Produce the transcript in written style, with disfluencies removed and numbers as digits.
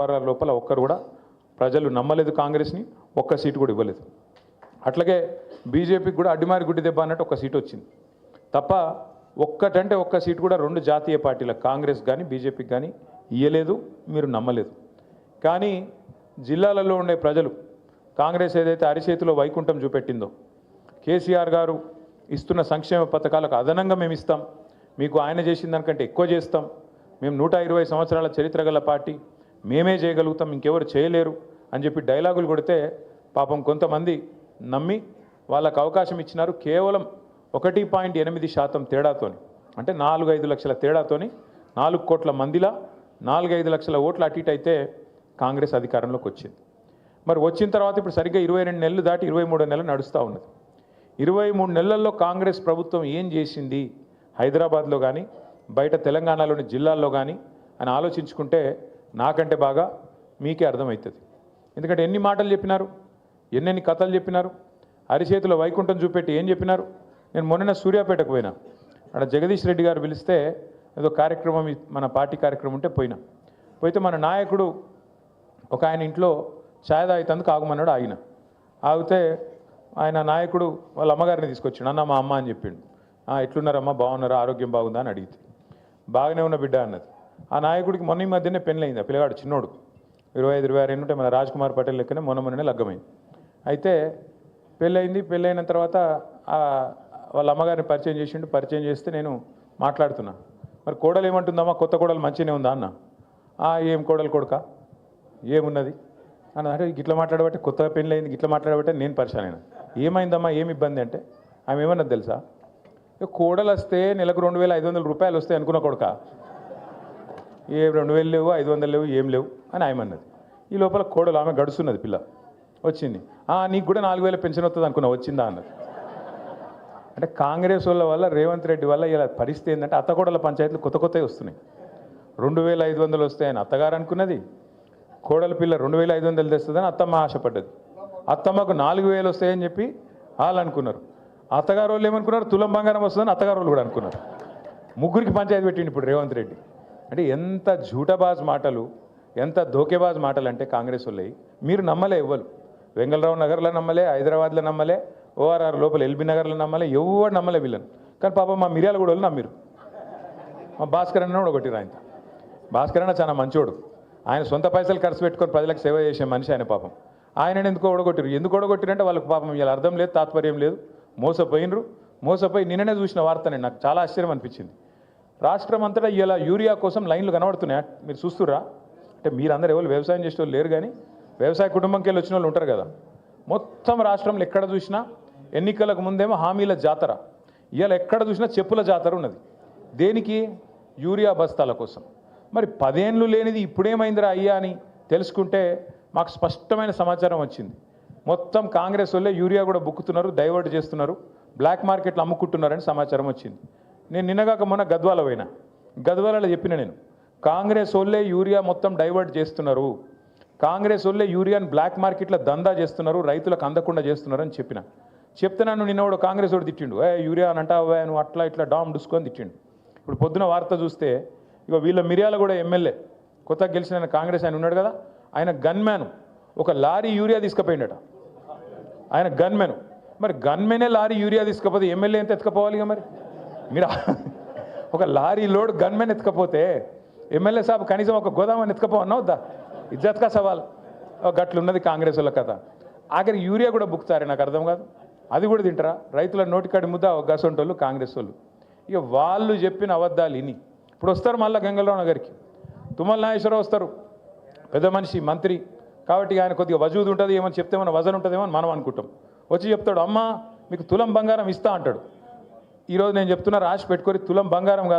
వారాల లోపల ఒక్కరు కూడా ప్రజలు నమ్మలేదు కాంగ్రెస్ని, ఒక్క సీటు కూడా ఇవ్వలేదు. అట్లాగే బీజేపీకి కూడా అడ్డిమారి గుడ్డి దెబ్బ అన్నట్టు ఒక సీటు వచ్చింది తప్ప ఒక్కటంటే ఒక్క సీటు కూడా రెండు జాతీయ పార్టీల కాంగ్రెస్ కానీ బీజేపీకి కానీ ఇయ్యలేదు, మీరు నమ్మలేదు. కానీ జిల్లాలలో ఉండే ప్రజలు కాంగ్రెస్ ఏదైతే అరిచేతిలో వైకుంఠం చూపెట్టిందో, కేసీఆర్ గారు ఇస్తున్న సంక్షేమ పథకాలకు అదనంగా మేము ఇస్తాం, మీకు ఆయన చేసిన దానికంటే ఎక్కువ చేస్తాం, మేము 120 సంవత్సరాల చరిత్ర గల పార్టీ, మేమే చేయగలుగుతాం, ఇంకెవరు చేయలేరు అని చెప్పి డైలాగులు కొడితే పాపం కొంతమంది నమ్మి వాళ్ళకు అవకాశం ఇచ్చినారు. కేవలం 1.8% తేడాతోని, అంటే 4-5 లక్షల తేడాతోని 4 కోట్ల మందిలా 4-5 లక్షల ఓట్లు అటు ఇటు అయితే కాంగ్రెస్ అధికారంలోకి వచ్చింది. మరి వచ్చిన తర్వాత ఇప్పుడు సరిగ్గా 22 నెలలు దాటి 23 నెలలు నడుస్తూ ఉన్నది. 23 నెలల్లో కాంగ్రెస్ ప్రభుత్వం ఏం చేసింది హైదరాబాద్లో కానీ బయట తెలంగాణలోని జిల్లాల్లో కానీ అని ఆలోచించుకుంటే నాకంటే బాగా మీకే అర్థమవుతుంది. ఎందుకంటే ఎన్ని మాటలు చెప్పినారు, ఎన్నెన్ని కథలు చెప్పినారు, అరిచేతిలో వైకుంఠం చూపెట్టి ఏం చెప్పినారు. నేను మొన్న సూర్యాపేటకు పోయినా, అక్కడ జగదీష్ రెడ్డి గారు పిలిస్తే ఏదో కార్యక్రమం, మన పార్టీ కార్యక్రమం ఉంటే పోయితే మన నాయకుడు ఒక ఆయన ఇంట్లో ఛాయ్ తాగుతందుకు ఆగమన్నాడు. ఆగితే ఆయన నాయకుడు వాళ్ళ అమ్మగారిని తీసుకొచ్చాడు. అన్న మా అమ్మ అని చెప్పిండు. ఎట్లున్నారమ్మా, బాగున్నారా, ఆరోగ్యం బాగుందా అని అడిగితే బాగానే ఉన్న బిడ్డ అన్నది. ఆ నాయకుడికి మొన్న ఈ మధ్యనే పెళ్ళయింది. ఆ పిల్లగాడు చిన్నోడు 25-26 ఉంటే మన రాజ్ కుమార్ పటేల్ లెక్కనే మొన్ననే లగ్గమైంది. అయితే పెళ్ళైన తర్వాత వాళ్ళ అమ్మగారిని పరిచయం చేసిండు. పరిచయం చేస్తే నేను మాట్లాడుతున్నా, మరి కోడలు ఏమంటుందమ్మా, కొత్త కోడలు మంచిగానే ఉందా అన్న. ఏం కోడలు కొడుక ఏమున్నది అన్న. అంటే గిట్లా మాట్లాడబట్టే, కొత్తగా పెళ్ళయింది గిట్లా మాట్లాడబట్టే నేను పరిచయం అయినా. ఏమైందమ్మా, ఏమి ఇబ్బంది అంటే ఆమె ఏమన్నది తెలుసా, కోడలు వస్తే నెలకు 2,500 రూపాయలు వస్తాయి అనుకున్న కొడుక, ఏ 2,000 లేవు, 500 లేవు, ఏం లేవు అని ఆయమన్నది. ఈ లోపల కోడలు ఆమె గడుస్తున్నది, పిల్ల వచ్చింది. నీకు కూడా 4,000 పెన్షన్ వస్తుంది అనుకున్నా, వచ్చిందా అన్నది. అంటే కాంగ్రెస్ వాళ్ళ వల్ల, రేవంత్ రెడ్డి వల్ల ఇలా పరిస్థితి ఏంటంటే అత్తకోడల పంచాయతీలు కొత్తవి వస్తున్నాయి. 2,500 వస్తాయని అత్తగారు అనుకున్నది, కోడల పిల్ల 2,500 తెస్తుందని అత్తమ్మ ఆశపడ్డది. అత్తమ్మకు 4,000 వస్తాయని చెప్పి వాళ్ళు అనుకున్నారు. అత్తగారు వాళ్ళు ఏమనుకున్నారు, తులం బంగారం వస్తుందని అత్తగారు వాళ్ళు కూడా అనుకున్నారు. ముగ్గురికి పంచాయతీ పెట్టిండు ఇప్పుడు రేవంత్ రెడ్డి. అంటే ఎంత జూటబాజ్ మాటలు, ఎంత ధోకేబాజ్ మాటలు అంటే కాంగ్రెస్ వాళ్ళవి. మీరు నమ్మలే, ఇవ్వరు. వెంగళరావు నగర్లో నమ్మలే, హైదరాబాద్లో నమ్మలే, ఓఆర్ఆర్ లోపల ఎల్బీ నగర్లో నమ్మలే, ఎవరు నమ్మలే వీళ్ళని. కానీ పాపం మా మిర్యాల కూడా వాళ్ళు నమ్మిరు. మా భాస్కర్ అన్న కూడా కొట్టిరు. భాస్కర్ అన్న చాలా మంచోడు, ఆయన సొంత పైసలు ఖర్చు పెట్టుకొని ప్రజలకు సేవ చేసే మనిషి ఆయన. పాపం ఆయన ఎందుకు ఓడగొట్టిరంటే వాళ్ళకి పాపం ఇలా అర్థం లేదు, తాత్పర్యం లేదు, మోసపోయి నిన్ననే చూసిన వార్త నాకు చాలా ఆశ్చర్యం అనిపించింది. రాష్ట్రం అంతటా ఇలా యూరియా కోసం లైన్లు కనబడుతున్నాయి, మీరు చూస్తుర్రా? అంటే మీరందరూ ఎవరు వ్యవసాయం చేసే వాళ్ళు లేరు, కానీ వ్యవసాయ కుటుంబంకి వెళ్ళి వచ్చిన వాళ్ళు ఉంటారు కదా. మొత్తం రాష్ట్రంలో ఎక్కడ చూసినా ఎన్నికలకు ముందేమో హామీల జాతర, ఇవాళ ఎక్కడ చూసినా చెప్పుల జాతర ఉన్నది. దేనికి? యూరియా బస్తాల కోసం. మరి 10 ఏళ్ళు లేనిది ఇప్పుడేమైందిరా అయ్యా అని తెలుసుకుంటే మాకు స్పష్టమైన సమాచారం వచ్చింది. మొత్తం కాంగ్రెస్ వాళ్ళే యూరియా కూడా బుక్కుతున్నారు, డైవర్ట్ చేస్తున్నారు, బ్లాక్ మార్కెట్లో అమ్ముకుంటున్నారని సమాచారం వచ్చింది. నేను నిన్నగాక మొన్న గద్వాలలో చెప్పిన, నేను కాంగ్రెస్ వాళ్ళే యూరియా మొత్తం డైవర్ట్ చేస్తున్నారు, కాంగ్రెస్ వాళ్ళే యూరియాని బ్లాక్ మార్కెట్లో దందా చేస్తున్నారు, రైతులకు అందకుండా చేస్తున్నారు అని చెప్తే నన్ను నిన్నవాడు కాంగ్రెస్ వాడు తిట్టిండు. యూరియా అని అంటావా నువ్వు, అట్లా ఇట్లా డామ్ డుసుకొని తిట్టిండు. ఇప్పుడు పొద్దున వార్త చూస్తే ఇక వీళ్ళ మిర్యాల కూడా ఎమ్మెల్యే కొత్తగా గెలిచిన కాంగ్రెస్ ఆయన ఉన్నాడు కదా, ఆయన గన్మ్యాన్ ఒక లారీ యూరియా తీసుకుపోయిండట. ఆయన గన్మెన్. మరి గన్మెనే లారీ యూరియా తీసుకపోతే ఎమ్మెల్యే ఎంత ఎత్తుకపోవాలి? ఇక మరి మీరు ఒక లారీ లోడ్ గన్మెన్ ఎత్తుకపోతే ఎమ్మెల్యే సాబ్ కనీసం ఒక గోదామని ఎత్తుకపోవన్నా వద్దా? ఇజ్జత్కా సవాల్. గట్లున్నది కాంగ్రెస్ వాళ్ళ కథ. ఆఖరికి యూరియా కూడా బుక్తారే, నాకు అర్థం కాదు. అది కూడా తింటారా? రైతుల నోటికాడి ముద్ద గసంటోళ్ళు కాంగ్రెస్ వాళ్ళు. ఇక వాళ్ళు చెప్పిన అబద్ధాలు ఇని ఇప్పుడు వస్తారు మళ్ళీ గంగలరావు నగర్కి, తుమ్మల నాగేశ్వరరావు వస్తారు, పెద్ద మనిషి మంత్రి కాబట్టి ఆయన కొద్దిగా వజూదు ఉంటుంది, ఏమని చెప్తే మన వజన్ ఉంటుందేమో అని మనం అనుకుంటాం. వచ్చి చెప్తాడు, అమ్మ మీకు తులం బంగారం ఇస్తా అంటాడు. ఈరోజు నేను చెప్తున్నా, రాసి పెట్టుకొని తులం బంగారం కాదు.